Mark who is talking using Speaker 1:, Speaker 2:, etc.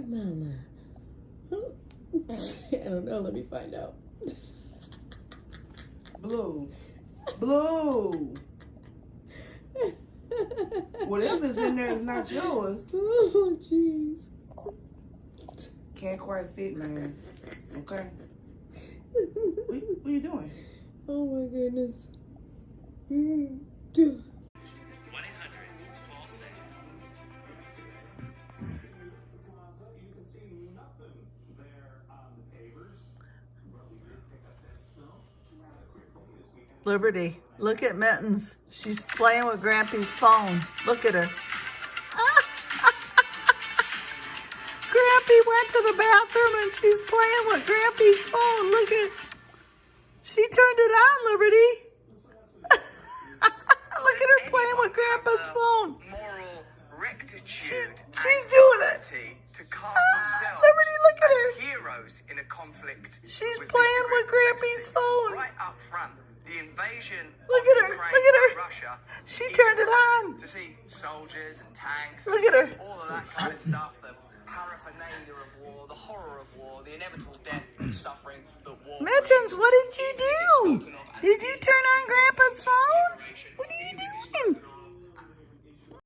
Speaker 1: Mama. I don't know. Let me find out.
Speaker 2: Blue. Blue. Whatever's in there is not yours.
Speaker 1: Oh, jeez.
Speaker 2: Can't quite fit, man. Okay. What are you doing?
Speaker 1: Oh my goodness.
Speaker 3: 1-800-CALL-SAVE.
Speaker 4: Liberty, look at Mittens. She's playing with Grampy's phone. Look at her. Grampy went to the bathroom and she's playing with Grampy's phone. Look at, she turned it on, Liberty. Look at her playing with Grandpa's phone.
Speaker 3: Moral rectitude.
Speaker 4: She's doing it.
Speaker 3: To cast themselves
Speaker 4: Liberty, look at her.
Speaker 3: as heroes in a conflict.
Speaker 4: She's
Speaker 3: with
Speaker 4: playing
Speaker 3: this
Speaker 4: with Grampy's phone.
Speaker 3: Right up front, the invasion
Speaker 4: Look
Speaker 3: of
Speaker 4: at her,
Speaker 3: Ukraine
Speaker 4: look at her.
Speaker 3: by Russia.
Speaker 4: She turned it on.
Speaker 3: To see soldiers and tanks.
Speaker 4: Look at her.
Speaker 3: All of that kind of stuff. The paraphernalia of war, the horror of war, the inevitable death and suffering that war
Speaker 4: Mittens, what did you do? Did you turn on Grandpa's phone? What are you doing?